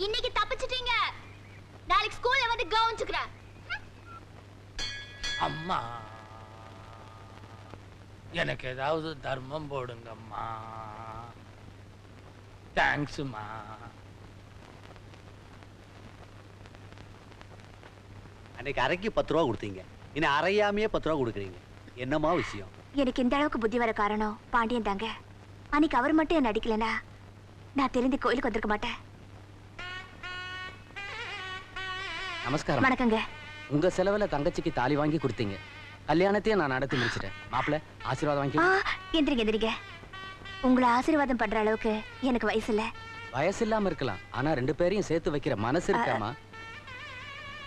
இன்னைக்கு தப்பிச்சிட்டீங்க. நாளைக்கு ஸ்கூல்ல வந்து கவனிச்சுக்கிறேன். அம்மா எனக்கு ஏதாவது தர்மம் போடுங்கம்மா. தேங்க்ஸ்மா. அன்னைக்கு அரைக்கு 10 ரூபா கொடுத்தீங்க, இன்னும் அரையாமையே 10 ரூபா கொடுக்குறீங்க. என்னமா விஷயம்? எனக்கு இந்த அளவுக்கு புத்தி வர காரணம் பாண்டியன் தாங்க. அன்னைக்கு அவர் மட்டும் என்ன அடிக்கலனா நான் தெரிந்து கோயிலுக்கு வந்திருக்க மாட்டேன். நமஸ்காரம். வணக்கங்க. உங்க செலவுல தங்கச்சிக்கு தாலி வாங்கி கொடுத்தீங்க. கல்யாணத்தையும் நான் நடத்தி முடிச்சிட்டேன். மாப்பிள்ள ஆசீர்வாதம் வாங்கி. எந்திரிங்க எந்திரிங்க. உங்களை ஆசீர்வாதம் பண்ற அளவுக்கு எனக்கு வயசு இல்ல. வயசு இல்லாம இருக்கலாம், ஆனா 2 பேரையும் சேர்த்து வைக்கிற மனசு இருக்காமா?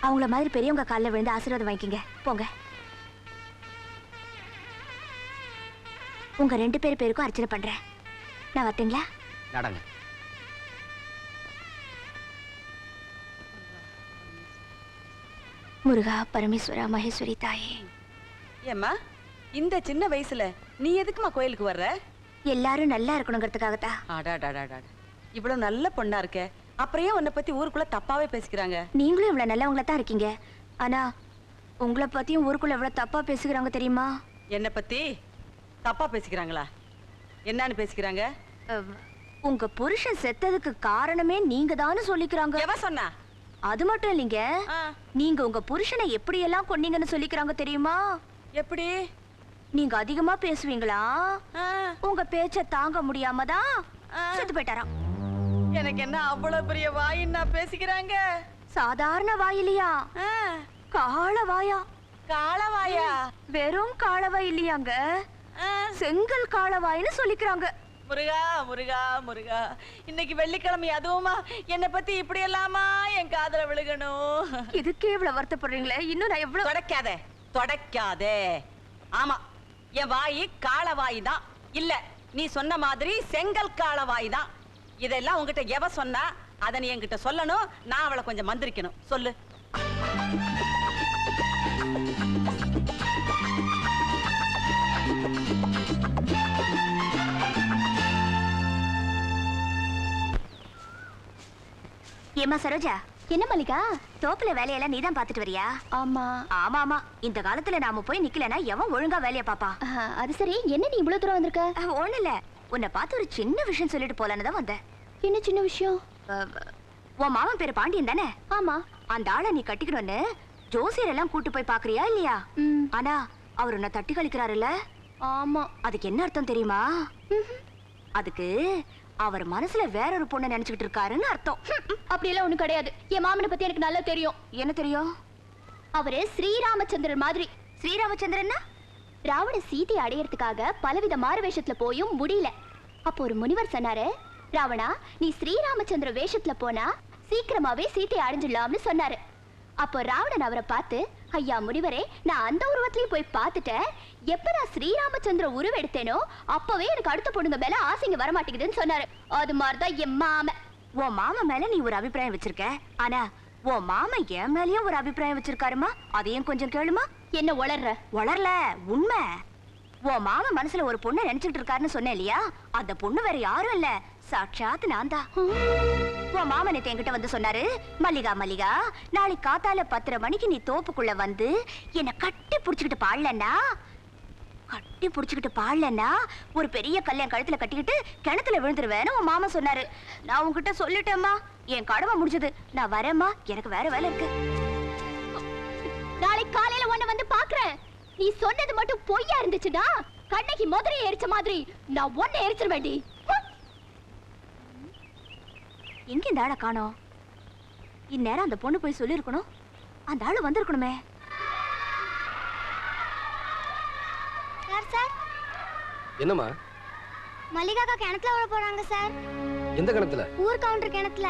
அவங்கள மாதிரி பெரியவங்க காலில் விழுந்து ஆசீர்வாதம் வாங்கிக்கங்க. போங்க. உங்க 2 பேருக்கும் அர்ச்சனை பண்றேன். நான் வரட்டுங்களா? நடங்க. முருகா பரமேஸ்வரா மகேஸ்வரி தாயே. ஏம்மா இந்த சின்ன வயசுல நீ எதுக்குமா கோயிலுக்கு வர்ற? எல்லாரும் நல்லா இருக்கணுங்கிறதுக்காகத்தான். அடாடாடாடா, இவ்வளவு நல்ல பொண்ணா இருக்க, அப்புறம் ஏன் உன்னை பத்தி ஊருக்குள்ள தப்பாவே பேசிக்கிறாங்க? நீங்களும் இவ்வளவு நல்லவங்களா தான் இருக்கீங்க, ஆனா உங்களை பத்தியும் ஊருக்குள்ள எவ்வளவு தப்பா பேசுகிறாங்க தெரியுமா? என்ன பத்தி தப்பா பேசிக்கிறாங்களா? என்னன்னு பேசிக்கிறாங்க? உங்க புருஷன் செத்ததுக்கு காரணமே நீங்க தான்னு சொல்லிக்கிறாங்க. எவ சொன்னா? அது மட்டும் இல்லைங்க, நீங்க உங்க புருஷனை எப்படி எல்லாம் கொன்னீங்கன்னு சொல்லிக்கிறாங்க தெரியுமா? எப்படி? நீங்க அதிகமா பேசுவீங்களா, உங்க பேச்ச தாங்க முடியாம தான் செத்து போயிட்டாராம். எனக்கு என்ன அவ்வளவு பெரிய வாயின்னா பேசிக்கிறாங்க? சாதாரண வாயிலையா, காளவாயா. காளவாயா? வெறும் காளவாய் இல்லையாங்க, செங்கல் காளவாயின்னு சொல்லிக்கிறாங்க. முருகா முருகா முருகா, இன்னைக்கு வெள்ளிக்கிழமை அதுவுமா என்னை பத்தி இப்படி எல்லாமா என் காதல விழுகணும்? இதுக்கே இவ்வளவு வருத்தப்படுறீங்களே, இன்னும் நான் எவ்வளவு. தொடக்காதே தொடக்காதே. ஆமா, என் வாயி காளவாய் தான். இல்ல, நீ சொன்ன மாதிரி செங்கல் காளவாய் தான். இதெல்லாம் உங்ககிட்ட எவ சொன்னா? அதை நீ என்கிட்ட சொல்லணும், நான் அவளை கொஞ்சம் மந்திரிக்கணும். சொல்லு. ஏமா சரோஜா. என்ன மல்லிகா, தோப்புல வேலையெல்லாம் நீதான் பாத்துட்டு வரியா? ஆமா. ஆமா ஆமா, இந்த காலத்துல நாம போய் நிக்கலனா எவன் ஒழுங்கா வேலைய பாப்பா? அது சரி, என்ன நீ இவ்வளவு தூரம் வந்திருக்க? ஒண்ணு இல்ல, உன்னை பார்த்து ஒரு சின்ன விஷயம் சொல்லிட்டு போலான்னு தான் வந்தேன். என்ன சின்ன விஷயம்? உன் மாமன் பேரு பாண்டியன் தானே? ஆமா. அந்த ஆளை நீ கட்டிக்கணும்னு ஜோசியர் எல்லாம் கூட்டு போய் பாக்குறியா இல்லையா? ஆனா அவர் உன்னை தட்டி கழிக்கிறாருல்ல? ஆமா. அதுக்கு என்ன அர்த்தம் தெரியுமா? அதுக்கு அவர் மனசுல வேற ஒரு பொண்ணை நினைச்சுக்கிட்டு இருக்காருன்னு அர்த்தம். அப்படி எல்லாம் ஒண்ணும் கிடையாது. என் மாமனை பத்தி எனக்கு நல்லா தெரியும். என்ன தெரியும்? அவரு ஸ்ரீராமச்சந்திரன் மாதிரி. ஸ்ரீராமச்சந்திரன்னா ராவண சீதை அடையறதுக்காக பலவித மாறு வேஷத்துல போயும் முடியல. அப்போ ஒரு முனிவர் சொன்னாரு, ராவணா நீ ஸ்ரீராமச்சந்திர வேஷத்துல போனா சீக்கிரமாவே சீதை அடைஞ்சிடலாம்னு சொன்னாரு. அப்போ ராவணன் அவரை பார்த்து, ஐயா முனிவரே, நான் அந்த உருவத்திலையும் போய் பார்த்துட்டேன். எப்ப நான் ஸ்ரீராமச்சந்திர உருவம் எடுத்தேனோ அப்பவே எனக்கு அடுத்த பொண்ணுங்க மேல ஆசைங்க வரமாட்டேங்குதுன்னு சொன்னாரு. அது மாதிரிதான் என் மாமன். உன் மாமன் மேல நீ ஒரு அபிப்பிராயம் வச்சிருக்க, ஆனா உன் மாமன் என் மேலயும் ஒரு அபிப்பிராயம் வச்சிருக்காருமா. அதையும் கொஞ்சம் கேளுமா. என்ன உளர்ற? உளரல, உண்மை. உன் மாமன் மனசுல ஒரு பொண்ணை நினைச்சுட்டு இருக்காருன்னு சொன்னேன் இல்லையா? அந்த பொண்ணு வேற யாரும் இல்ல, சாட்சாத் நான் தான். உன் மாமன் என்கிட்ட வந்து சொன்னாரு, மல்லிகா மல்லிகா, நாளைக்கு காத்தால 10:30 மணிக்கு நீ தோப்புக்குள்ள வந்து என்ன கட்டி புடிச்சுக்கிட்டு பாடலன்னா ஒரு பெரிய கல்யாணம் கழுத்துல கட்டிக்கிட்டு கிணத்துல விழுந்துருவேன்னு உன் மாமன் சொன்னாரு. நான் உன்கிட்ட சொல்லிட்டேம்மா, என் கடமை முடிஞ்சது. நான் வரேம்மா, எனக்கு வேற வேலை இருக்கு. நாளைக்கு காலையில உன்னை வந்து பாக்குறேன். நீ சொன்னது மட்டும் பொய்யா இருந்துச்சுன்னா கண்ணகி மதுரையை எரிச்ச மாதிரி நான் உன்னை எரிச்சிட வேண்டி. எங்க இந்த ஆளை காணோம்? இந்நேரம் அந்த பொண்ணு போய் சொல்லிருக்கணும், அந்த ஆளு வந்திருக்கணுமே. சார் என்னம்மா? மல்லிகாக்கா கிணத்துல விட போறாங்க சார். எந்த கிணத்துல? ஊர் கவுண்டர் கிணத்துல.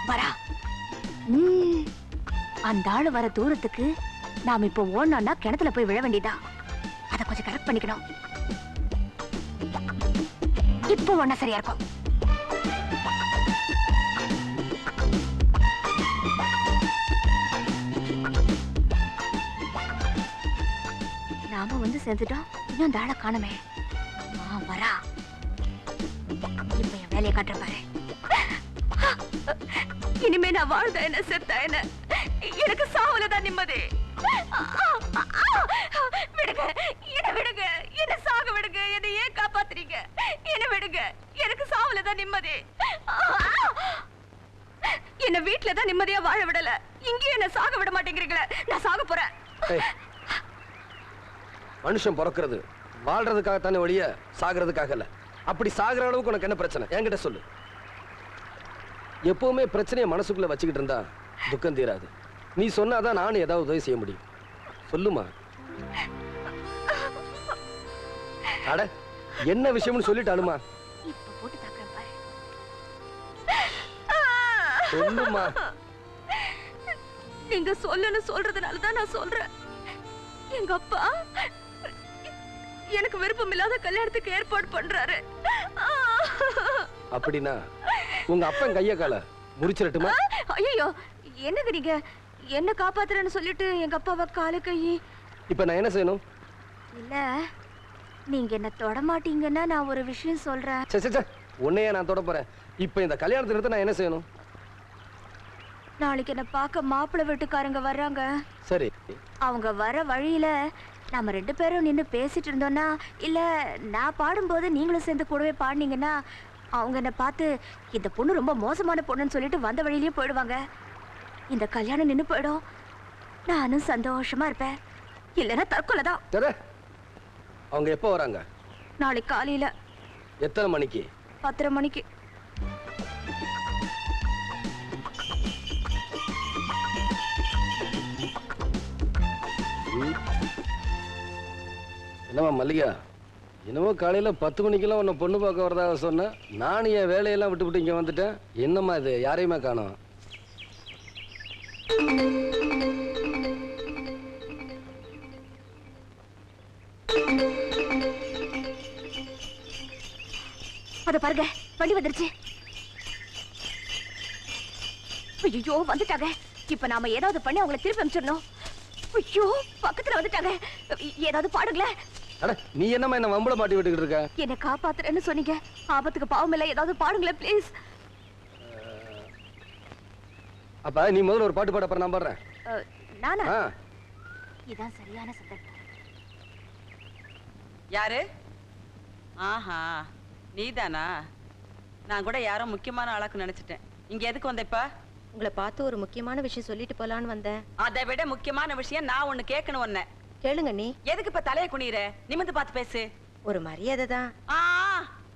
வரா. அந்த ஆளு வர தூரத்துக்கு நாம இப்ப ஓடணும்னா கிணத்துல போய் விழ வேண்டியதா. அத கொஞ்சம் கரெக்ட் பண்ணிக்கணும். இப்போ ஒண்ணா சரியா இருக்கும். நாம வந்து சேர்ந்துட்டோம், இன்னும் அந்த ஆளை காணுமே. வரா. இப்ப என் வேலையை காட்டுற பாரு. இனிமே நான் வாழ்ந்த என்ன செத்த என்ன, எனக்கு சாவுலதான் நிம்மதி. விடுங்க, என்ன விடுங்க, என்ன சாக விடுங்க, என்னை ஏன் காப்பாத்துறீங்க? என்ன விடுங்க, எனக்கு சாவுலதான் நிம்மதி. என்ன வீட்டுலதான் நிம்மதியா வாழ விடல, இங்கேயும் என்ன சாக விட மாட்டேங்கிறீங்களே. நான் சாக போறேன். மனுஷன் பிறக்கிறது வாழ்றதுக்காகத்தானே ஒழிய சாகிறதுக்காக இல்ல. அப்படி சாகிற அளவுக்கு உனக்கு என்ன பிரச்சனை என்கிட்ட சொல்லு. எப்பவுமே பிரச்சனையை மனசுக்குள்ள வச்சுக்கிட்டு இருந்தா துக்கம் தீராது. நீ சொன்னாதான் நானும் ஏதாவது உதவி செய்ய முடியும். சொல்லுமா. அட என்ன விஷயம்னு சொல்லிட்டு அனுமா. இப்ப போட்டு தாக்குறேன் பாரு. சொல்லுமா. நீங்க சொல்லன்னு சொல்றதுனாலதான் நான் சொல்றேன். எங்க அப்பா எனக்கு விருப்பம் இல்லாத கல்யாணத்துக்கு ஏற்பாடு பண்றாரு. அப்படின்னா உங்க அப்பன் கைய கால முறிச்சிரட்டுமா? ஐயோ, என்னங்க நீங்க என்ன காப்பாத்துறேன்னு சொல்லிட்டு எங்க அப்பாவை காலு கை. இப்ப நான் என்ன செய்யணும்? இல்ல, நீங்க என்ன தொட மாட்டீங்கன்னா நான் ஒரு விஷயம் சொல்றேன். சே உன்னையே நான் தொட போறேன். இப்ப இந்த கல்யாணத்துல இருந்து நான் என்ன செய்யணும்? நாளைக்கு என்ன பார்க்க மாப்பிள்ளை வீட்டுக்காரங்க வர்றாங்க. சரி, அவங்க வர வழியில நம்ம 2 பேரும் நின்று பேசிட்டு இருந்தோம்னா, இல்ல நான் பாடும்போது நீங்களும் சேர்ந்து கூடவே பாடினீங்கன்னா, அவங்க என்ன பார்த்து இந்த பொண்ணு ரொம்ப மோசமான பொண்ணுன்னு சொல்லிட்டு வந்த வழியிலேயே போயிடுவாங்க. இந்த கல்யாணம் நின்று போயிடும். நானும் சந்தோஷமா இருப்பேன். இல்லைன்னா தற்கொலை தான். அவங்க எப்போ வராங்க? நாளைக்கு காலையில. எத்தனை மணிக்கு? 10:30 மணிக்கு. என்னம்மா மல்லிகா, என்னமோ காலையில 10 மணிக்கெல்லாம் உன்னை பொண்ணு பார்க்க வரதாக சொன்னேன். நானும் என் வேலையெல்லாம் விட்டு இங்க வந்துட்டேன். என்னம்மா இது, யாரையுமே காணோம்? அத பாருங்க, வண்டி வந்துருச்சு. ஐயோ, வந்துட்டாங்க. இப்ப நாம ஏதாவது பண்ணி அவங்களை திருப்பி அனுப்பிச்சிடணும். ஐயோ, பக்கத்துல வந்துட்டாங்க. ஏதாவது பாடுங்களேன். அட நீ என்னம்மா என்ன வம்பள மாட்டி விட்டுக்கிட்டு இருக்க? என்ன காப்பாத்துறேன்னு சொன்னீங்க. ஆபத்துக்கு பாவம் இல்ல, ஏதாவது பாடுங்களேன் ப்ளீஸ். அப்ப நீ முதல்ல ஒரு பாட்டு பாட, அப்புறம் நான் பாடுறேன். நானா? இதான் சரியான சந்தர்ப்பம். யாரு? ஆஹா, நீதானா? நான் கூட யாரோ முக்கியமான ஆளாக்கு நினைச்சிட்டேன். இங்க எதுக்கு வந்த இப்ப? உங்களை பார்த்து ஒரு முக்கியமான விஷயம் சொல்லிட்டு போலான்னு வந்தேன். அதை விட முக்கியமான விஷயம் நான் ஒண்ணு கேட்கணும். ஒன்ன கேளுங்க. நீ எதுக்கு இப்ப தலைய குனிற? நிமிந்து பார்த்து பேசு. ஒரு மரியாதை தான்.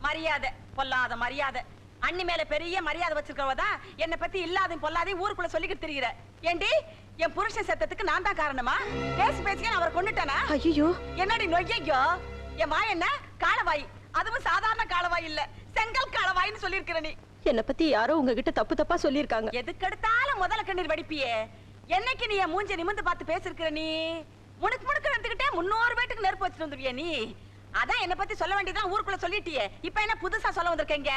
மரியாதை, பொல்லாத மரியாதை. அண்ணி மேல பெரிய மரியாதை வச்சிருக்கவதான் என்னை பத்தி இல்லாதையும் பொல்லாதையும் ஊருக்குள்ள சொல்லிக்கிட்டு தெரியுற. ஏண்டி, என் புருஷன் செத்ததுக்கு நான் தான் காரணமா? பேசி பேசிக்க நான் அவரை கொண்டுட்டானா? ஐயோ, என்னடி நொய்யோ? என் வாய் என்ன காலவாய்? அதுவும் சாதாரண காலவாய் இல்ல, செங்கல் காலவாயின்னு சொல்லியிருக்கிற நீ. என்னை பத்தி யாரோ உங்ககிட்ட தப்பு தப்பா சொல்லியிருக்காங்க. எதுக்கு எடுத்தாலும் முதல்ல கண்ணீர் வடிப்பியே. என்னைக்கு நீ என் மூஞ்ச நிமிந்து பார்த்து பேசிருக்கிற நீ? முணுக்கு முணுக்கு எடுத்துக்கிட்டே 300 பேட்டுக்கு நெருப்பு வச்சுட்டு வந்துருவிய நீ. அதான் என்ன பத்தி சொல்ல வேண்டியதான் ஊருக்குள்ள சொல்லிட்டியே. இப்ப என்ன புதுசா சொல்ல வந்திருக்கீங்க?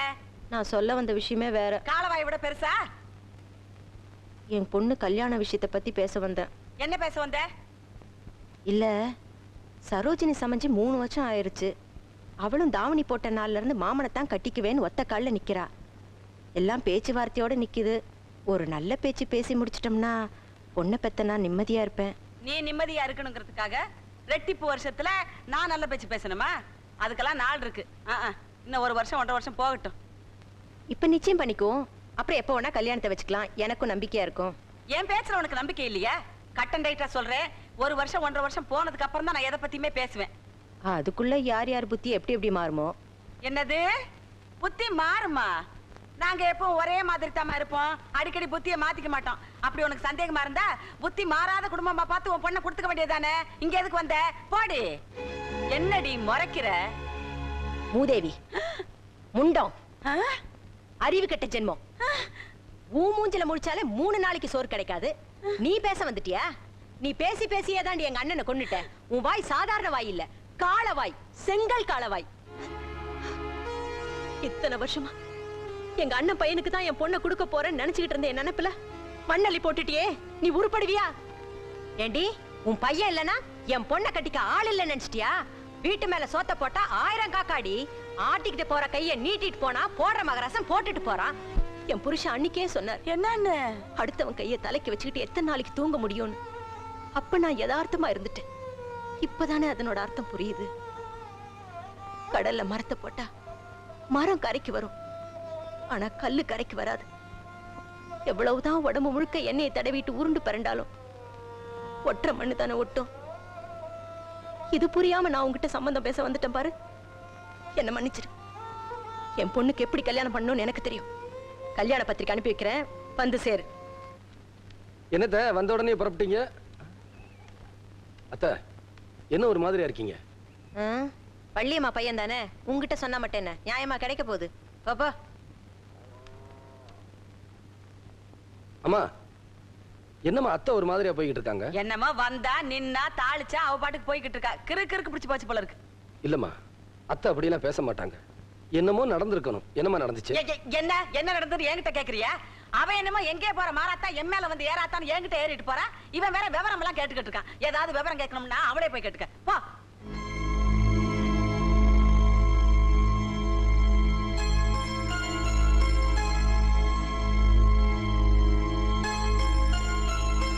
நான் சொல்ல வந்த விஷயமே வேற. காலவாயை விட பெருசா? என் பொண்ணு கல்யாண விஷயத்தை பத்தி பேச வந்தேன். என்ன பேச வந்த? இல்ல, சரோஜினி சமைஞ்சு 3 வருஷம் ஆயிருச்சு. அவளும் தாவணி போட்ட நாள்ல இருந்து மாமனைத்தான் கட்டிக்குவேன்னு ஒத்த கால்ல நிக்கிறா. எல்லாம் பேச்சுவார்த்தையோட நிக்குது. ஒரு நல்ல பேச்சு பேசி முடிச்சிட்டோம்னா பொண்ணை பெத்த நான் நிம்மதியா இருப்பேன். நீ நிம்மதியா இருக்கணுங்கிறதுக்காக ரெட்டிப்பு வருஷத்துல நான் நல்ல பேச்சு பேசணுமா? அதுக்கெல்லாம் நாள் இருக்கு. இன்னும் 1 வருஷம் 1.5 வருஷம் போகட்டும். இப்ப நிச்சயம் பண்ணிக்குவோம். அப்புறம் எப்ப வேணா கல்யாணத்தை வச்சுக்கலாம். எனக்கும் நம்பிக்கையா இருக்கும். என் பேச்சுல உனக்கு நம்பிக்கை இல்லையா? கட்டன் ரைட்டா சொல்றேன். 1 வருஷம் 1.5 வருஷம் போனதுக்கு அப்புறம் தான் நான் எதை பத்தியுமே பேசுவேன். அதுக்குள்ள யார் யார் புத்தி எப்படி எப்படி மாறுமோ. என்னது புத்தி மாறுமா? நாங்க எப்பவும் ஒரே மாதிரி தான் இருப்போம். அடிக்கடி புத்தியை மாத்திக்க மாட்டோம். அப்படி உனக்கு சந்தேகமா இருந்தா புத்தி மாறாத குடும்பமா பார்த்து உன் பொண்ணை கொடுத்துக்க வேண்டியதானே. இங்க எதுக்கு வந்த? போடி. என்னடி முறைக்கிற? மூதேவி, முண்டம், அறிவு கெட்ட ஜென்மம். மூஞ்சில முடிச்சாலே 3 நாளைக்கு சோறு கிடைக்காது. நீ பேச வந்துட்டியா? நீ பேசி பேசியே தான் எங்க அண்ணனை கொன்னுட்ட. உன் வாய் சாதாரண வாய் இல்ல, காளவாய், செங்கல் காளவாய். இத்தனை வருஷமா எங்க அண்ணன் பையனுக்கு தான் என் பொண்ணை கொடுக்க போறேன்னு நினைச்சுக்கிட்டு இருந்தேன். நினைப்புல மண்ணள்ளி போட்டுட்டியே. நீ உருப்படுவியா? ஏண்டி, உன் பையன் இல்லனா என் பொண்ணை கட்டிக்க ஆள் இல்ல நினைச்சிட்டியா? வீட்டு மேல சோத்த போட்டா 1000 காக்காடி. ஆட்டிக்கிட்டு போற கைய நீட்டிட்டு போனா போடுற மகராசம் போட்டுட்டு போறான். என் புருஷன் அன்னைக்கே சொன்னார், என்னன்னு? அடுத்தவன் கைய தலைக்கு வச்சுக்கிட்டு எத்தனை நாளைக்கு தூங்க முடியும்னு. அப்ப நான் யதார்த்தமா இருந்துட்டேன். இப்பதானே அதனோட அர்த்தம் புரியுது. கடல்ல மரத்தை போட்டா மரம் கரைக்கு வரும், ஆனா கல்லு கரைக்கு வராது. எவ்வளவுதான் உடம்பு முழுக்க எண்ணெயை தடவிட்டு உருண்டு பிறண்டாலும் ஒற்ற மண்ணு தானே ஒட்டும். இது புரியாம நான் உங்ககிட்ட சம்பந்தம் பேச வந்துட்டேன் பாரு. என்ன மன்னிச்சிரு. என் பொண்ணுக்கு எப்படி கல்யாணம் பண்ணணும்னு எனக்கு தெரியும். கல்யாண பத்திரிக்கை அனுப்பி வைக்கிறேன், வந்து சேரு. என்னத்த வந்த உடனே புறப்பட்டீங்க? அத்தை என்ன ஒரு மாதிரியா இருக்கீங்க? பள்ளியம்மா பையன் தானே, உங்ககிட்ட சொன்னா மட்டும் என்ன நியாயமா கிடைக்க போகுது? பாப்பா. அம்மா என்னம்மா அத்தை ஒரு மாதிரியா போய்கிட்டு இருக்காங்க? என்னமா வந்தா நின்னா தாளிச்சா அவ பாட்டுக்கு போய்கிட்டு இருக்கா. கிறுக்கு பிடிச்சு போச்சு போல இருக்கு. இல்லம்மா அத்தை அப்படியெல்லாம் பேச மாட்டாங்க. என்னமோ நடந்திருக்கணும். என்னமா நடந்துச்சு? என்ன நடந்தது என்கிட்ட கேக்குறியா? அவன் என்னமோ எங்கே போற மாறாத்தா என் மேல வந்து ஏறாத்தான்னு என்கிட்ட ஏறிட்டு போறா. இவன் வேற விவரம் எல்லாம் கேட்டுக்கிட்டு இருக்கான். ஏதாவது விவரம் கேட்கணும்னா அவளே போய் கேட்டுக்க போ.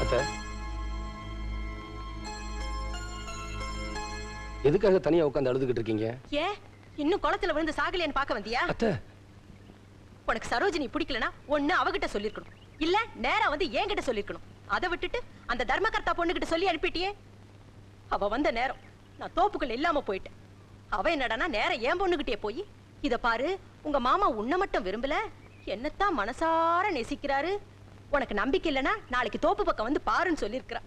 அத்தை எதுக்காக தனியா உட்கார்ந்து அழுதுகிட்டு இருக்கீங்க? ஏன் இன்னும் குளத்துல விழுந்து சாகலைன்னு பார்க்க வந்தியா? அத்தை உனக்கு சரோஜினி பிடிக்கலனா ஒண்ணு அவகிட்ட சொல்லிருக்கணும், இல்ல நேரா வந்து என்கிட்ட சொல்லிருக்கணும். அதை விட்டுட்டு அந்த தர்மகர்த்தா பொண்ணுகிட்ட சொல்லி அனுப்பிட்டியே. அவ வந்த நேரம் நான் தோப்புக்குள்ள இல்லாம போயிட்டேன். அவ என்னடானா நேரம் என் பொண்ணுகிட்டே போய், இத பாரு உங்க மாமா உன்னை மட்டும் விரும்பல, என்னத்தான் மனசார நேசிக்கிறாரு, உனக்கு நம்பிக்கை இல்லைன்னா நாளைக்கு தோப்பு பக்கம் வந்து பாருன்னு சொல்லியிருக்கிறா.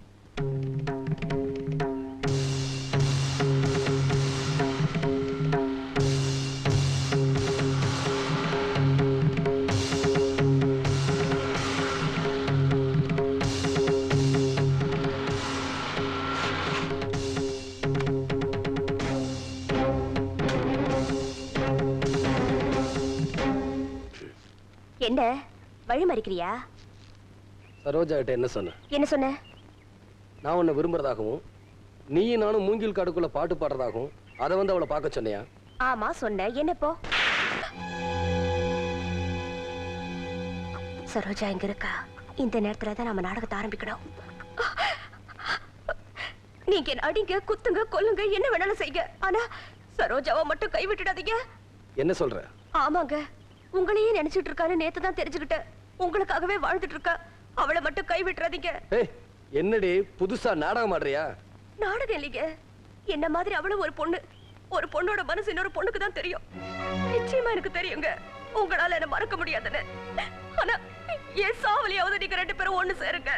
என்ன வழி மறிக்கிறியா? சரோஜா கிட்ட என்ன சொன்ன? என்ன சொன்ன? நான் உன்னை விரும்புறதாகவும் நீயும் நானும் மூங்கில் காடுக்குள்ள பாட்டு பாடுறதாகவும் அதை வந்து அவளை பார்க்க சொன்னியா? ஆமா சொன்ன. என்ன இப்போ? சரோஜா இங்க இருக்கா. இந்த நேரத்துல தான் நம்ம நாடகத்தை ஆரம்பிக்கணும். நீங்க என்ன அடிங்க, குத்துங்க, கொல்லுங்க, என்ன வேணாலும் செய்யுங்க. ஆனா சரோஜாவை மட்டும் கைவிட்டுடாதீங்க. என்ன சொல்ற? ஆமாங்க, உங்களையே நினைச்சிட்டு இருக்காரு. நேத்து தான் தெரிஞ்சுக்கிட்டேன். உங்களுக்காகவே வாழ்ந்துட்டு இருக்கா. அவளை மட்டும் கைவிட்டுறாதீங்க. என்னடி புதுசா நாடகம் ஆடுறியா? நாடகம் இல்லைங்க. என்ன மாதிரி அவளும் ஒரு பொண்ணு. ஒரு பொண்ணோட மனசு இன்னொரு பொண்ணுக்கு தான் தெரியும். நிச்சயமா எனக்கு தெரியுங்க உங்களால என்ன மறக்க முடியாதுன்னு. ஆனா என் சாவலியாவது நீங்க ரெண்டு பேரும் ஒண்ணு சேருங்க.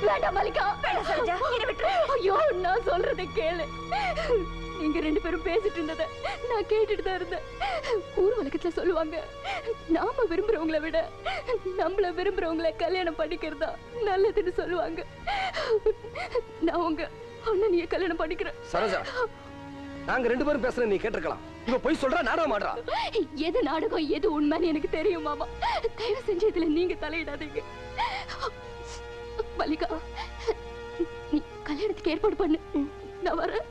வேண்டாம் மல்லிகா, வேண்டாம் சரோஜா, என்ன விட்டுரு. ஐயோ நான் சொல்றதை கேளு. நீங்க ரெண்டு பேரும் பேசிட்டு இருந்தத நான் கேட்டுட்டு தான் இருந்தேன். ஊர் வழக்கத்துல சொல்லுவாங்க, நாம விரும்புறவங்களை விட நம்மள விரும்புறவங்களை கல்யாணம் பண்ணிக்கிறதா நல்லதுன்னு சொல்லுவாங்க. நான் உங்க அண்ணனையே கல்யாணம் பண்ணிக்கிறேன். சரோஜா, நாங்க ரெண்டு பேரும் பேசுறேன், நீ கேட்டிருக்கலாம். இவ போய் சொல்றா, நாடகம் ஆடுறா. எது நாடகம் எது உண்மைன்னு எனக்கு தெரியும் மாமா. தயவு செஞ்சு இதுல நீங்க தலையிடாதீங்க. மல்லிகா, நீ கல்யாணத்துக்கு ஏற்பாடு பண்ணு. நான் வரேன்.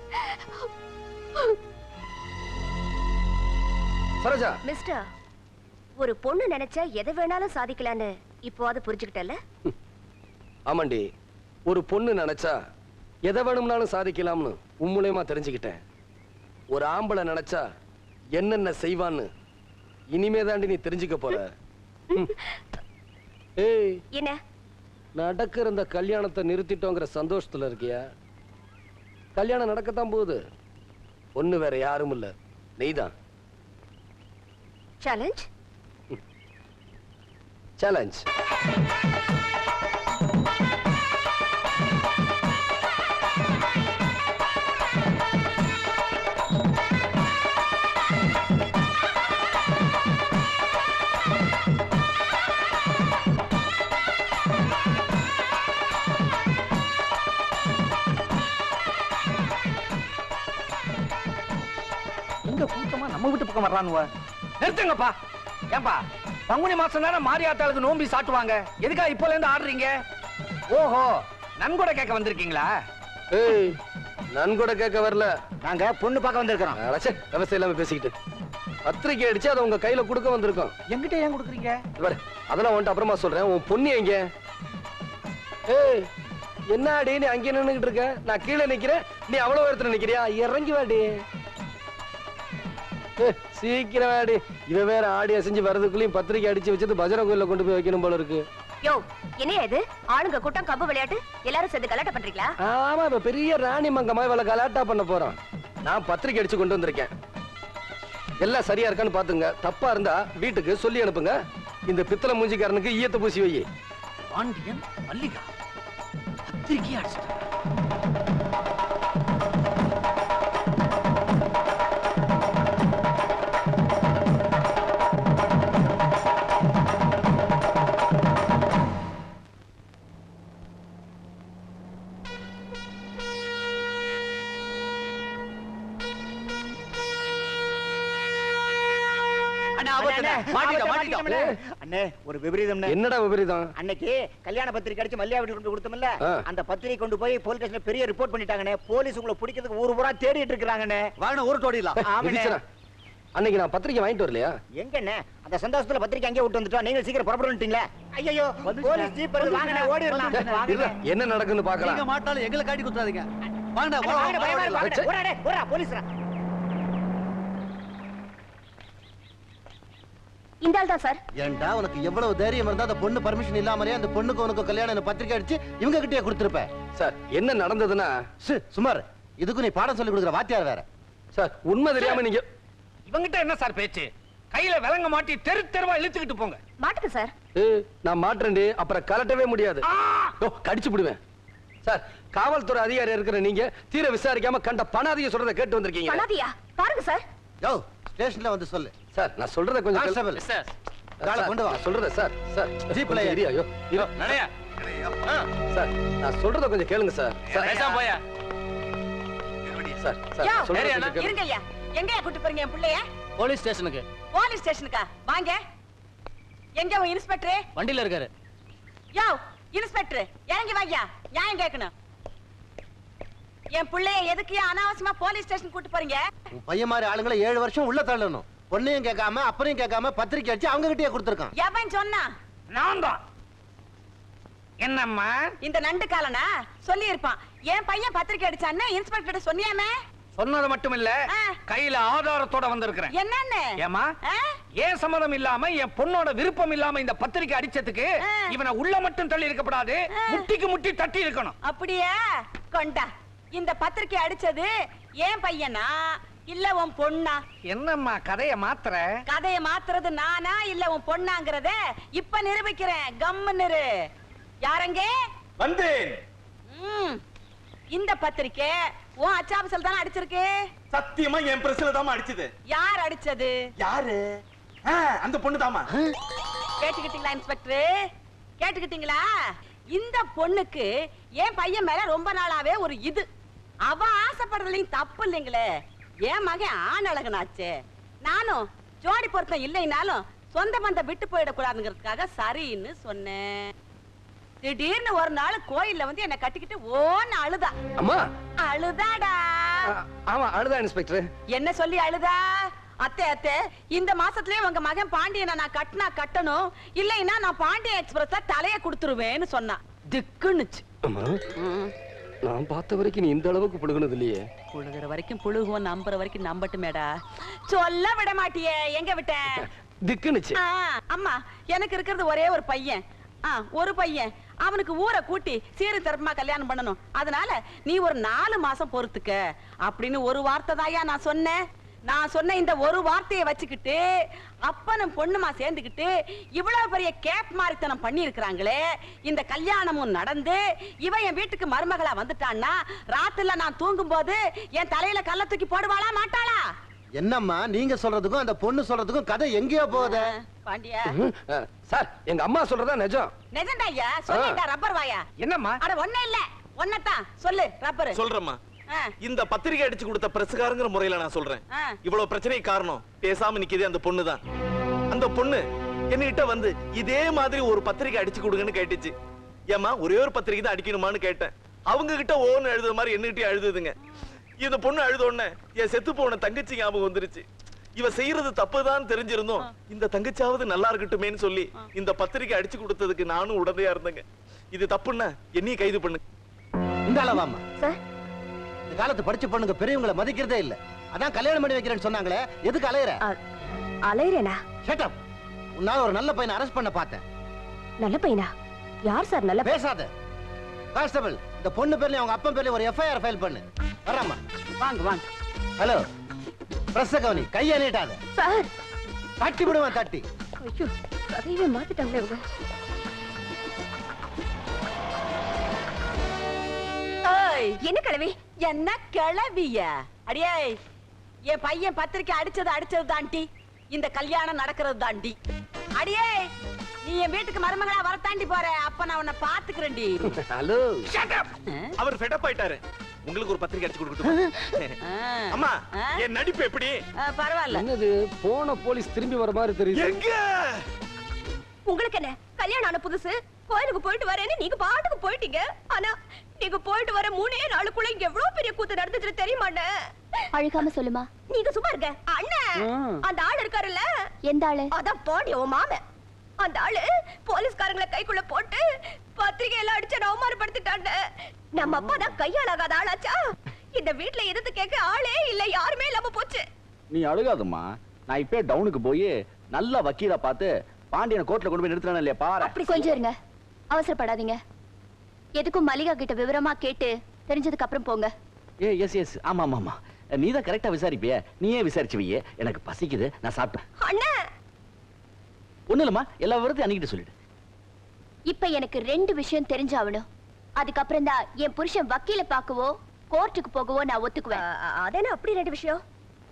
சரோஜா. மிஸ்டர், ஒரு பொண்ணு நினைச்சா எதை வேணாலும் சாதிக்கலான்னு இப்போவாது புரிஞ்சுக்கிட்டல? ஆமாண்டி, ஒரு பொண்ணு நினைச்சா எதை வேணும்னாலும் சாதிக்கலாம்னு உன் மூலமா தெரிஞ்சுக்கிட்டேன். ஒரு ஆம்பளை நினைச்சா என்னென்ன செய்வான்னு இனிமே தாண்டி நீ தெரிஞ்சுக்க போற. ஏய், என்ன நடக்கிற இந்த கல்யாணத்தை நிறுத்திட்டோங்கிற சந்தோஷத்துல இருக்கியா? கல்யாணம் நடக்கத்தான் போகுது. ஒண்ணு வேற யாரும் இல்ல, நீதான். சேலஞ்ச்? சேலஞ்ச். கூட்டமா நம்ம வீட்டு பக்கம் வர்றானுவ. நிறுத்துங்கப்பா. ஏன்பா பங்குனி மாசம் தானே மாரியாத்தாளுக்கு நோம்பி சாட்டுவாங்க, எதுக்கா இப்போல இருந்து ஆடுறீங்க? ஓஹோ, நன்கொடை கேட்க வந்திருக்கீங்களா? ஏய், நன்கொடை கேட்க வரல, நாங்க பொண்ணு பார்க்க வந்திருக்கிறோம். அடச்சே, விவசாயம் இல்லாம பேசிக்கிட்டு பத்திரிக்கை அடிச்சு அதை உங்க கையில கொடுக்க வந்திருக்கோம். எங்கிட்ட ஏன் கொடுக்குறீங்க? பாரு, அதெல்லாம் உன்ட்ட அப்புறமா சொல்றேன். உன் பொண்ணு எங்க? ஏய், என்னடி நீ அங்கே நின்னுகிட்டு இருக்க? நான் கீழே நிக்கிறேன், நீ அவ்வளவு உயரத்துல நிக்கிறியா? இறங்கி வாடி. சீக்கிரம் வாடி. இவ வேற ஆடி அசைஞ்சு வரதுக்குள்ளயும் பத்திரிக்கை அடிச்சு வச்சது பஜனை கோயில கொண்டு போய் வைக்கணும் போல இருக்கு. யோ, என்ன இது? ஆளுங்க கூட்டம், கம்பு விளையாட்டு, எல்லாரும் சேர்ந்து கலாட்டா பண்றீங்களா? ஆமா, இப்ப பெரிய ராணி மங்கம்மா இவள கலாட்டா பண்ண போறோம். நான் பத்திரிக்கை அடிச்சு கொண்டு வந்திருக்கேன். எல்லாம் சரியா இருக்கான்னு பாத்துங்க. தப்பா இருந்தா வீட்டுக்கு சொல்லி அனுப்புங்க. இந்த பித்தளை மூஞ்சிக்காரனுக்கு ஈயத்தை பூசி வை. பாண்டியன் மல்லிகா பத்திரிக்கை அடிச்சிட்டாங்க. அண்ணே, ஒரு விபரீதம். என்னடா விபரீதம்? அன்னைக்கு கல்யாண பத்திரிக்கை அடிச்சு மல்லியா வீட்டுக்கு கொண்டு கொடுத்தோம்ல, அந்த பத்திரிக்கை கொண்டு போய் போலீஸ் ஸ்டேஷன்ல பெரிய ரிப்போர்ட் பண்ணிட்டாங்கண்ணே. போலீஸ் உங்களை பிடிக்கிறதுக்கு ஊரு பூரா தேடிட்டு இருக்காங்கண்ணே. வாங்க, ஊரு தோடிடலாம். அன்னைக்கு நான் பத்திரிக்கை வாங்கிட்டு வரலையா? எங்கண்ணே, அந்த சந்தோஷத்துல பத்திரிக்கை அங்கே விட்டு வந்துட்டோம். நீங்க சீக்கிரம் புறப்படணும்ட்டீங்களா? ஐயோ, போலீஸ் ஜீப் வருது, வாங்கண்ணே, ஓடிடலாம். என்ன நடக்குன்னு பார்க்கலாம். நீங்க மாட்டாலும் எங்களை காட்டி குத்துறாதீங்க. வாங்கண்ணே, போலீஸ். இந்த ஆள் தான் சார். ஏன்டா உனக்கு எவ்வளவு தைரியம் இருந்தா அந்த பொண்ணு பர்மிஷன் இல்லாமலே அந்த பொண்ணுக்கு உனக்கு கல்யாணம் பத்திரிக்கை அடிச்சு இவங்க கிட்டே கொடுத்திருப்ப? சார், என்ன நடந்ததுன்னா, சுமார் இதுக்கு நீ பாடம் சொல்லி கொடுக்குற வாத்தியார் வேற. சார், உண்மை தெரியாம நீங்க இவங்கிட்ட என்ன சார் பேச்சு? கையில விலங்க மாட்டி தெரு தெருவா இழுத்துக்கிட்டு போங்க. மாட்டுக்கு சார். நான் மாட்டேன்டி, அப்புறம் கலட்டவே முடியாது. கடிச்சு விடுவேன். சார், காவல்துறை அதிகாரி இருக்கிற நீங்க தீர விசாரிக்காம கண்ட பணாதிய சொல்றத கேட்டு வந்திருக்கீங்க. பணாதியா? பாருங்க சார். யோ, ஸ்டேஷன்ல வந்து சொல்லு. சார், நான் சொல்றத கொஞ்சம் கான்ஸ்டபிள் சார், காலை கொண்டு வா. சொல்றத சார். சார், ஜீப்ல ஏறி. ஐயோ, இரு. நடையா சார், நான் சொல்றத கொஞ்சம் கேளுங்க சார். பேசாம போயா. சார், சார், யா, சொல்றத கொஞ்சம் கேளுங்க. இருங்க ஐயா. எங்கயா கூட்டி போறீங்க என் பிள்ளைய? போலீஸ் ஸ்டேஷனுக்கு. போலீஸ் ஸ்டேஷனுக்கா? வாங்க. எங்க உன் இன்ஸ்பெக்டர்? வண்டியில இருக்காரு. யோ, இன்ஸ்பெக்டர் இறங்கி வாயா. நியாயம் கேட்கணும். என் பிள்ளைய எதுக்கு அனாவசியமா போலீஸ் ஸ்டேஷன் கூட்டி போறீங்க? உன் பையன் மாதிரி ஆளுங்களை 7 வருஷம் உள்ள தள்ளணும். பொண்ணையும் கேட்காம அப்பனையும் கேட்காம பத்திரிக்கை அடிச்சு அவங்க கிட்டே கொடுத்திருக்கான். எவன் சொன்னா? நான் தான். என்னம்மா இந்த நண்டு காலனா சொல்லி இருப்பான். என் பையன் பத்திரிக்கை அடிச்சான்னு இன்ஸ்பெக்டர் சொன்னியாமே? சொன்னது மட்டும் இல்ல, கையில ஆதாரத்தோட வந்திருக்கிறேன். என்னன்னு? ஏமா, ஏன் சம்மதம் இல்லாம என் பொண்ணோட விருப்பம் இல்லாம இந்த பத்திரிக்கை அடிச்சதுக்கு இவனை உள்ள மட்டும் தள்ளி இருக்கப்படாது, முட்டிக்கு முட்டி தட்டி இருக்கணும். அப்படியே கொண்டா. இந்த பத்திரிக்கை அடிச்சது ஏன் பையனா இல்ல உன் பொண்ணா? என்னம்மா கதைய மாத்துற? கதைய மாத்துறது நானா இல்ல உன் பொண்ணாங்கறத இப்ப நிரூபிக்கிறேன். கம்முன்னு யாரங்க வந்து இந்த பத்திரிக்கை உன் அச்சாபசல் தானே அடிச்சிருக்கு? சத்தியமா என் பிரஸ்ல தாமா அடிச்சது. யார் அடிச்சது? யாரு? அந்த பொண்ணு தாமா. கேட்டுக்கிட்டீங்களா இன்ஸ்பெக்டர்? கேட்டுக்கிட்டீங்களா? இந்த பொண்ணுக்கு என் பையன் மேல ரொம்ப நாளாவே ஒரு இது. அவ ஆசைப்படுறதுலையும் தப்பு இல்லைங்களே. என் மகன் ஆண் அழகனாச்சே. நானும் ஜோடி பொருத்தம் இல்லைனாலும் சொந்த பந்தம் விட்டு போயிடக்கூடாதுங்கிறதுக்காக சரின்னு சொன்னேன். திடீர்னு ஒரு நாள் கோயில்ல வந்து என்ன கட்டிக்கிட்டு ஓன்னு அழுதா. அம்மா, அழுதாடா. ஆமா, அழுதா இன்ஸ்பெக்டர். என்ன சொல்லி அழுதா? அத்தை அத்தை, இந்த மாசத்துலயே உங்க மகன் பாண்டியனை நான் கட்டினா கட்டணும், இல்லைன்னா நான் பாண்டிய எக்ஸ்பிரஸ தலைய கொடுத்துருவேன்னு சொன்னா. திக்குன்னுச்சு. அம்மா, நான் பார்த்த வரைக்கும் நீ இந்த அளவுக்கு புழுகுனது இல்லையே. புழுகுற வரைக்கும் புழுகுவோம், நம்புற வரைக்கும் நம்பட்டுமேடா. சொல்ல விட மாட்டியே. எங்க விட்ட? திக்குனுச்சு. அம்மா, எனக்கு இருக்கிறது ஒரே ஒரு பையன். ஒரு பையன். அவனுக்கு ஊரை கூட்டி சீரு தரப்புமா கல்யாணம் பண்ணணும். அதனால நீ ஒரு 4 மாசம் பொறுத்துக்க அப்படின்னு ஒரு வார்த்தை தாயா நான் சொன்னேன். நான் சொன்ன இந்த ஒரு வார்த்தையை வச்சுக்கிட்டு அப்பனும் பொண்ணுமா சேர்ந்துக்கிட்டு இவ்வளவு பெரிய கேப் மாரித்தனம் பண்ணி இருக்கிறாங்களே. இந்த கல்யாணமும் நடந்து இவன் என் வீட்டுக்கு மருமகளா வந்துட்டான்னா ராத்திரில நான் தூங்கும் போது என் தலையில கல்ல தூக்கி போடுவாளா மாட்டாளா? என்னம்மா நீங்க சொல்றதுக்கும் அந்த பொண்ணு சொல்றதுக்கும் கதை எங்கேயோ போகுது. பாண்டியா சார், எங்க அம்மா சொல்றதா நிஜம். நிஜம்டா ஐயா. சொல்லிட்டா ரப்பர் வாயா. என்னம்மா? அட ஒண்ணே இல்ல, ஒன்னதான் சொல்லு ரப்பர். சொல்றேம்மா. இந்த பத்திரிகை அடிச்சு கொடுத்த பிரசுகாரங்கிற முறையில நான் சொல்றேன். இவ்வளவு பிரச்சனைக்கு காரணம் பேசாம நிக்குதே அந்த பொண்ணுதான். அந்த பொண்ணு என்கிட்ட வந்து இதே மாதிரி ஒரு பத்திரிக்கை அடிச்சு கொடுங்கன்னு கேட்டுச்சு. ஏமா ஒரே ஒரு பத்திரிக்கை தான் அடிக்கணுமான்னு கேட்டேன். அவங்க கிட்ட ஓன்னு எழுதுற மாதிரி என்னகிட்ட எழுதுதுங்க. இந்த பொண்ணு அழுத உடனே என் செத்து போன தங்கச்சி ஞாபகம் வந்துருச்சு. இவ செய்யறது தப்புதான் தெரிஞ்சிருந்தோம், இந்த தங்கச்சாவது நல்லா இருக்கட்டுமேன்னு சொல்லி இந்த பத்திரிக்கை அடிச்சு கொடுத்ததுக்கு நானும் உடந்தையா இருந்தேங்க. இது தப்புன்னா என்னையும் கைது பண்ணு. இந்த அளவாமா இந்த காலத்து படிச்ச பொண்ணுங்க பெரியவங்களை மதிக்கிறதே இல்ல. அதான் கல்யாணம் பண்ணி வைக்கிறேன்னு சொன்னாங்களே, எதுக்கு அலையற? அலையறேனா? Shut up. உன்னால ஒரு நல்ல பையனை அரெஸ்ட் பண்ண பார்த்தேன். நல்ல பையனா? யார் சார் நல்ல? பேசாத கான்ஸ்டபிள். இந்த பொண்ணு பேர்ல அவங்க அப்பா பேர்ல ஒரு எஃப்ஐஆர் ஃபைல் பண்ணு. வராமா? வாங்க வாங்க. ஹலோ பிரஸ் கவனி, கையை நீட்டாத சார். தட்டி விடுவேன் தட்டி. ஐயோ கதையவே மாத்திட்டாங்களே இவங்க. என்ன கிழவி? என்ன கிளவிய? அடியே என் பையன் பத்திரிக்கை அடிச்சது தாண்டி, இந்த கல்யாணம் நடக்கிறது தாண்டி. அடியே நீ என் வீட்டுக்கு மருமகளா வர தாண்டி போற, அப்ப நான் உன்னை பாத்துக்கிறேன்டி. ஹலோ அவர் ஃபெட் அப் ஆயிட்டாரு. உங்களுக்கு ஒரு பத்திரிக்கை அடிச்சு கொடுக்கட்டும். அம்மா என் நடிப்பு எப்படி? பரவாயில்ல. என்னது போன போலீஸ் திரும்பி வர மாதிரி தெரியுது. எங்க உங்களுக்கு என்ன கல்யாணம் ஆன புதுசு கோயிலுக்கு போயிட்டு வரேன்னு நீங்க பாட்டுக்கு போயிட்டீங்க. ஆனா நீங்க போயிட்டு வர 3 நாளுக்குள்ள இங்க எவ்வளவு பெரிய கூத்து நடந்துச்சு தெரியுமாண்ணே? அழுகாம சொல்லுமா. நீங்க சும்மா இருக்க அண்ணன். அந்த ஆள் இருக்காருல்ல. எந்த ஆளு? அதான் போடி உன் மாமன். அந்த ஆளு போலீஸ்காரங்களை கைக்குள்ள போட்டு பத்திரிகை எல்லாம் அடிச்சு அவமானப்படுத்திட்டாங்க. நம்ம அப்பா தான் கையாளாகாத ஆளாச்சா? இந்த வீட்டுல எதிர்த்து கேட்க ஆளே இல்ல, யாருமே இல்லாம போச்சு. நீ அழுகாதம்மா. நான் இப்ப டவுனுக்கு போய் நல்ல வக்கீலா பார்த்து பாண்டியனை கோர்ட்ல கொண்டு போய் நிறுத்துறானே இல்லையா பாரு. அப்படி கொஞ்சம் இருங்க, அவசரப்படாதீங்க. எதுக்கும் மல்லிகா கிட்ட விவரமா கேட்டு தெரிஞ்சதுக்கு அப்புறம் போங்க. எஸ் ஆமா ஆமா ஆமா. நீ தான் கரெக்டா விசாரிப்பிய. நீயே விசாரிச்சு வையே. எனக்கு பசிக்குது, நான் சாப்பிட்டேன். அண்ணா ஒண்ணு இல்லம்மா, எல்லா விவரத்தையும் அன்னிக்கிட்ட சொல்லிடு. இப்ப எனக்கு 2 விஷயம் தெரிஞ்சாவணும். அதுக்கப்புறம் தான் என் புருஷன் வக்கீல பாக்கவோ கோர்ட்டுக்கு போகவோ நான் ஒத்துக்குவேன். அதேனா அப்படி 2 விஷயம்?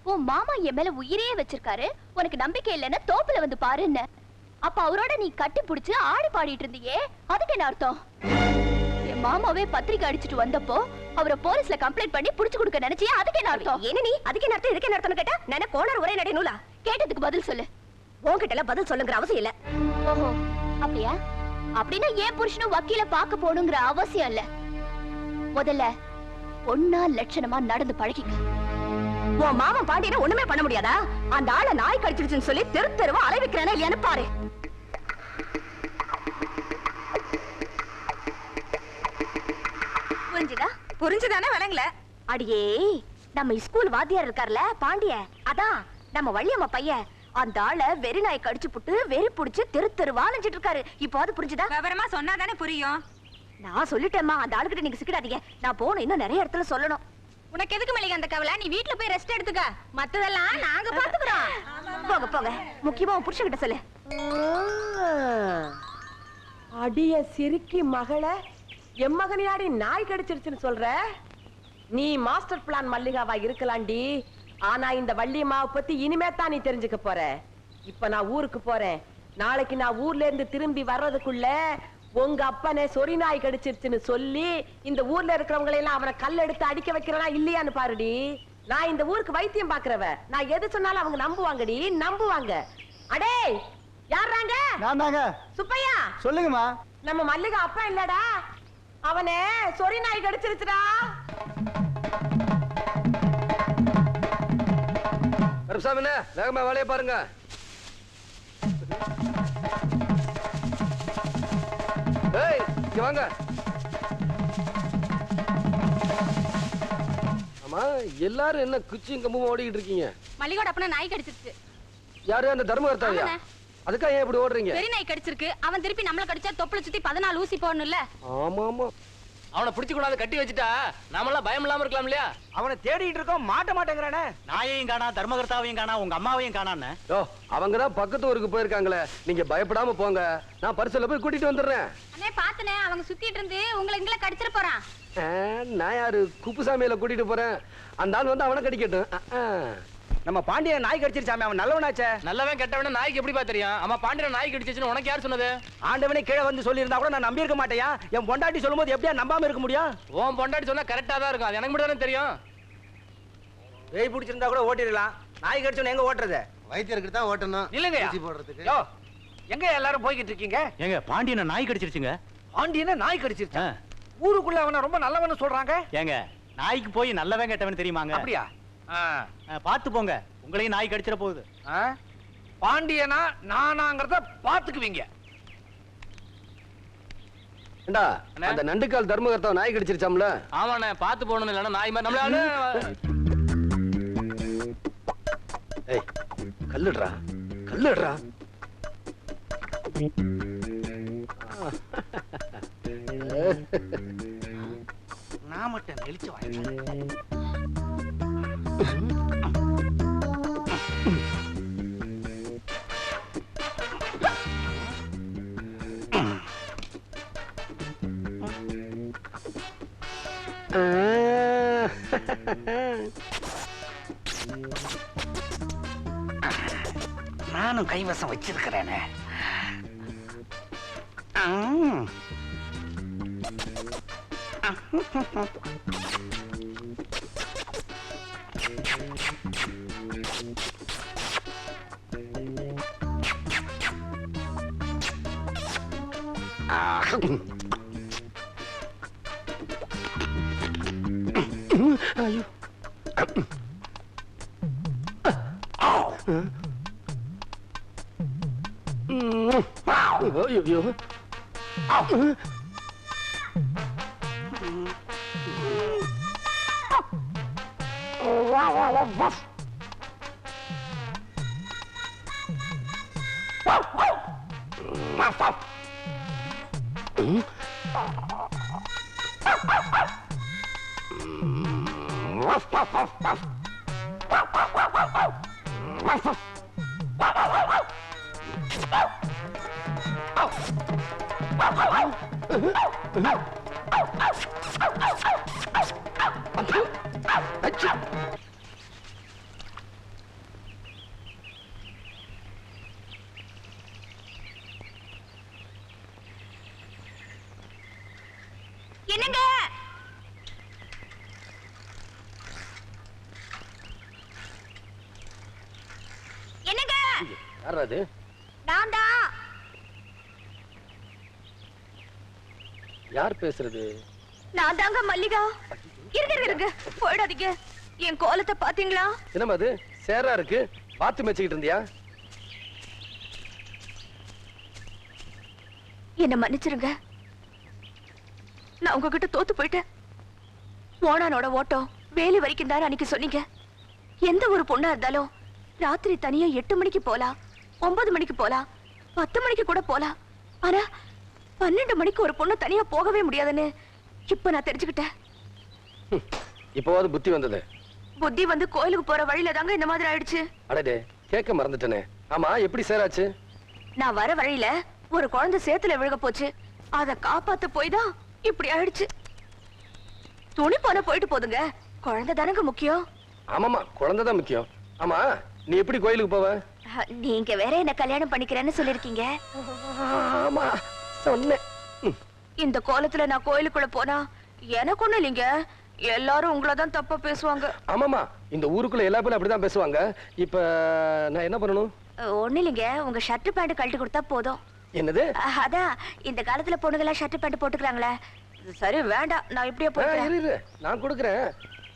உன் மாமா என் மேல உயிரையே வச்சிருக்காரு. உனக்கு நம்பிக்கை இல்லைன்னா தோப்புல வந்து பாருன்னு. அப்ப அவரோட நீ கட்டி புடிச்சு ஆடி பாடிட்டு இருந்தியே, அதுக்கு என்ன அர்த்தம்? என் மாமாவே பத்திரிக்கை அடிச்சுட்டு வந்தப்போ அவரை போலீஸ்ல கம்ப்ளைண்ட் பண்ணி புடிச்சு கொடுக்க நினைச்சியே, அதுக்கு என்ன அர்த்தம்? என்ன நீ அதுக்கு என்ன அர்த்தம் இதுக்கு என்ன அர்த்தம் கேட்டா நான் கோணர் ஒரே நடை நூலா? கேட்டதுக்கு பதில் சொல்லு. உன்கிட்ட எல்லாம் பதில் சொல்லுங்கிற அவசியம் இல்ல. ஓஹோ அப்படியா? அப்படின்னா ஏன் புருஷனும் வக்கீல பாக்க போகணுங்கிற அவசியம் இல்ல. முதல்ல ஒன்னா லட்சணமா நடந்து பழகிக்க. உன் மாமன் பாண்டியனை ஒண்ணுமே பண்ண முடியாதா? அந்த ஆளை நாய் கடிச்சிருச்சுன்னு சொல்லி தெரு தெருவா அலைவிக்கிறேன்னா இல்லையான்னு பாரு. புரிஞ்சுதா? புரிஞ்சுதானே விளங்கல? அடியே நம்ம ஸ்கூல் வாத்தியார் இருக்கார்ல பாண்டிய, அதான் நம்ம வள்ளியம்மா பையன். அந்த ஆளை வெறி நாய் கடிச்சு புட்டு வெறி புடிச்சு தெரு தெருவா அலைஞ்சிட்டு இருக்காரு. இப்போ அது புரிஞ்சுதா? விவரமா சொன்னாதானே புரியும். நான் சொல்லிட்டேம்மா, அந்த ஆளுகிட்ட நீங்க சிக்கிடாதீங்க. நான் போகணும், இன்னும் நிறைய இடத்துல சொல்லணும். உனக்கு எதுக்கு மல்லிகா அந்த கவலை? நீ வீட்ல போய் ரெஸ்ட் எடுத்துக்க. மத்ததெல்லாம் நாங்க பாத்துக்கிறோம். போக போக முக்கியமா உன் புருஷன் கிட்ட சொல்லு. அடிய சிரிக்கி மகள என் மகனியாடி நாய் கடிச்சிருச்சுன்னு சொல்ற? நீ மாஸ்டர் பிளான் மல்லிகாவா இருக்கலாண்டி. ஆனா இந்த வள்ளியம்மாவை பத்தி இனிமே தான் நீ தெரிஞ்சுக்க போற. இப்ப நான் ஊருக்கு போறேன். நாளைக்கு நான் ஊர்ல இருந்து திரும்பி வர்றதுக்குள்ள உங்க அப்பனே சொறி நாய் கடிச்சிருச்சுன்னு சொல்லி இந்த ஊர்ல இருக்கிறவங்களை எல்லாம் அவனை கல் எடுத்து அடிக்க வைக்கிறானா இல்லையான்னு பாருடி. நான் இந்த ஊருக்கு வைத்தியம் பாக்குறவ. நான் எது சொன்னாலும் அவங்க நம்புவாங்கடி, நம்புவாங்க. அடே யாராங்க? நான் தாங்க. சுப்பையா சொல்லுங்கம்மா. நம்ம மல்லிகா அப்பா இல்லடா, அவனே சொறி நாய் கடிச்சிருச்சுடா. கருப்சாமிண்ணே, வேகமா வேலையை பாருங்க. ஏய், இங்க வாங்க. ஆமா, எல்லாரும் என்ன குச்சியும் கம்பும் ஓடிக்கிட்டு இருக்கீங்க? மல்லிகோட அப்பனா நாய் கடிச்சிருச்சு. யாரு? அந்த தர்மகர்த்தாவியா? அதுக்கா ஏன் இப்படி ஓடுறீங்க? வெறி நாய் கடிச்சிருக்கு. அவன் திருப்பி நம்மள கடிச்சா தொப்புல சுத்தி 14 ஊசி போடணும்ல. ஆமா ஆமா. அவனை பிடிச்சு கொண்டாந்து கட்டி வச்சுட்டா நாமெல்லாம் பயம் இல்லாம இருக்கலாம் இல்லையா? அவனை தேடிட்டு இருக்கோம், மாட்ட மாட்டேங்கிறானே. நாயையும் காணா, தர்மகர்த்தாவையும் காணா, உங்க அம்மாவையும் காணான்னு. யோ, அவங்கதான் பக்கத்து ஊருக்கு போயிருக்காங்களே. நீங்க பயப்படாம போங்க, நான் பரிசல்ல போய் கூட்டிட்டு வந்துடுறேன். அண்ணே பாத்துனே, அவங்க சுத்திட்டு இருந்து உங்களை இங்கல கடிச்சிர போறான். நான் யாரு? குப்புசாமியில கூட்டிட்டு போறேன். அந்த ஆள் வந்து அவனை கடிக்கட்டும். நம்ம பாண்டியன் நாய் கடிச்சிருச்சாமே, அவன் நல்லவனாச்சே. நல்லவன் கெட்டவன நாய்க்கு எப்படிப்பா தெரியும்? அம்மா பாண்டியன் நாய் கடிச்சிச்சுன்னு உனக்கு யார் சொன்னது? ஆண்டவனே கீழே வந்து சொல்லியிருந்தா கூட நான் நம்பி இருக்க மாட்டேயா? என் பொண்டாட்டி சொல்லும்போது எப்படியா நம்பாம இருக்க முடியும்? உன் பொண்டாட்டி சொன்னா கரெக்டா தான் இருக்கும். அது எனக்கு மட்டும் தானே தெரியும். பேய் பிடிச்சிருந்தா கூட ஓட்டிடலாம். நாய் கடிச்சவன எங்க ஓட்டுறது? வைத்தியருக்கு தான் ஓட்டணும். இல்லைங்கய்யா. ஊசி போடுறதுக்கு. யோ, எங்க எல்லாரும் போய்கிட்டு இருக்கீங்க? ஏங்க பாண்டியனை நாய் கடிச்சிருச்சுங்க. பாண்டியனை நாய் கடிச்சிருச்சா? ஊருக்குள்ள அவன ரொம்ப நல்லவன்னு சொல்றாங்க. ஏங்க நாய்க்கு போய் நல்லவன் கெட்டவன் தெரியுமாங்க? அப்படியா? பாத்து போங்க, உங்களையும் நாய் கடிச்சிட போகுது. பாண்டியனா நானாங்கறத பாத்துக்குவீங்க. ஏண்டா அந்த நண்டுக்கால் தர்மகர்த்தா நாய் கடிச்சிருச்சாம்ல? ஆமாண்ணே, பாத்து போகணும், இல்லைன்னா நாய் மாதிரி நம்மளால. ஏய், கல்லுடுறா கல்லுடுறா. நான் மட்டும் நெளிச்சு வாங்க. நானும் கைவசம் வச்சிருக்கிறேனே. ஐயோ ஐயோ என்னங்க? என்னங்க? யாரா அது? நான் தான். யார் பேசுறது? நான் தாங்க மல்லிகா. இருங்க போயிடாதீங்க. என் கோலத்தை பாத்தீங்களா? என்னமா அது சேரா இருக்கு? பாத்து மேய்ச்சிக்கிட்டு இருந்தியா? என்ன மன்னிச்சிருங்க. நான் உங்ககிட்ட தோத்து போயிட்டேன். ஓனானோட ஓட்டம் வேலி வரைக்கும் தான் அன்னைக்கு சொன்னீங்க. எந்த ஒரு பொண்ணா இருந்தாலும் ராத்திரி தனியா 8 மணிக்கு போலாம், 9 மணிக்கு போலாம், 10 மணிக்கு கூட போலாம். ஆனா 12 மணிக்கு ஒரு பொண்ணு தனியா போகவே முடியாதுன்னு இப்ப நான் தெரிஞ்சுக்கிட்டேன். இப்போவாது புத்தி வந்தது. புத்தி வந்து கோயிலுக்கு போற வழியில தாங்க இந்த மாதிரி ஆயிடுச்சு. அடடே, கேட்க மறந்துட்டேனே. ஆமா, எப்படி சேராச்சு? நான் வர வழியில ஒரு குழந்தை சேத்துல விழுக போச்சு. அத காப்பாத்த போய் தான் இப்படி ஆயிடுச்சு. துணி போன போயிட்டு போதுங்க, குழந்தை தானங்க முக்கியம். ஆமாமா, குழந்தைதான் முக்கியம். ஆமா, நீ எப்படி கோயிலுக்கு போவ? நீங்க வேற என்ன கல்யாணம் பண்ணிக்கிறேன்னு சொல்லிருக்கீங்க. ஆமா சொன்னேன். இந்த கோலத்துல நான் கோயிலுக்குள்ள போனா எனக்கு ஒண்ணு இல்லைங்க, எல்லாரும் உங்களதான் தப்பா பேசுவாங்க. ஆமாமா, இந்த ஊருக்குள்ள எல்லா பேரும் அப்படிதான் பேசுவாங்க. இப்ப நான் என்ன பண்ணணும்? ஒண்ணு இல்லைங்க, உங்க ஷர்ட் பேண்ட் கழட்டி கொடுத்தா போதும். என்னது? அதான் இந்த காலத்துல பொண்ணுங்களா ஷர்ட் பேண்ட் போட்டுக்கிறாங்களே. சரி வேண்டாம், நான் இப்படியே போட்டுக்கிறேன். இரு, நான் கொடுக்குறேன்.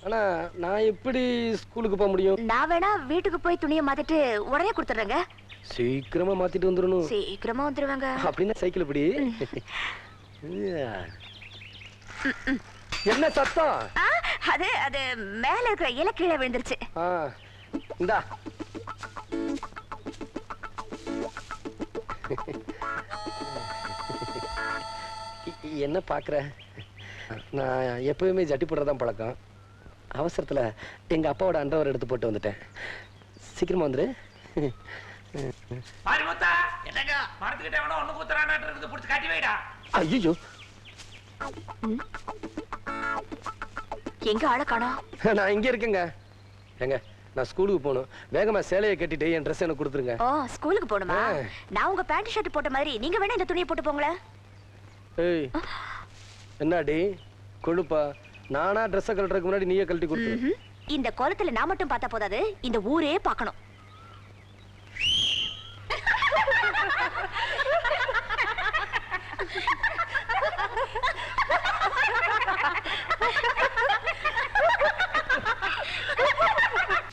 ஆனா நான் எப்படி ஸ்கூலுக்கு போக முடியும்? நான் வேணா வீட்டுக்கு போய் துணியை மாத்திட்டு உடனே கொடுத்துறேங்க. சீக்கிரமா மாத்திட்டு வந்துடணும். சீக்கிரமா வந்துருவாங்க. அப்படின்னா சைக்கிள் பிடி. என்ன சத்தம்? அது அது மேல இருக்கிற இலை கீழே விழுந்துருச்சு. இந்தா. என்ன பாக்குற? நான் எப்பவுமே ஜட்டி போடுறதான் பழக்கம். அவசரத்துல எங்க அப்பாவோட அண்டர்வேர் எடுத்து போட்டு வந்துட்டேன். சீக்கிரமா வந்துரு. ஐயோ, எங்க ஆள காணோம்? நான் இங்க இருக்கேங்க. ஏங்க, நான் ஸ்கூலுக்கு போகணும். வேகமா சேலையை கட்டிட்டு என் ட்ரெஸ் எனக்கு கொடுத்துருங்க. ஓ, ஸ்கூலுக்கு போகணுமா? நான் உங்க பேண்ட் ஷர்ட் போட்ட மாதிரி நீங்க வேணா இந்த துணியை போட்டு போங்களேன். ஏய், என்னடி கொழுப்பா? நானா ட்ரெஸ் கழட்டுறதுக்கு முன்னாடி நீயே கழட்டி கொடுத்து. இந்த கோலத்துல நான் மட்டும் பார்த்தா போதாது, இந்த ஊரே பார்க்கணும்.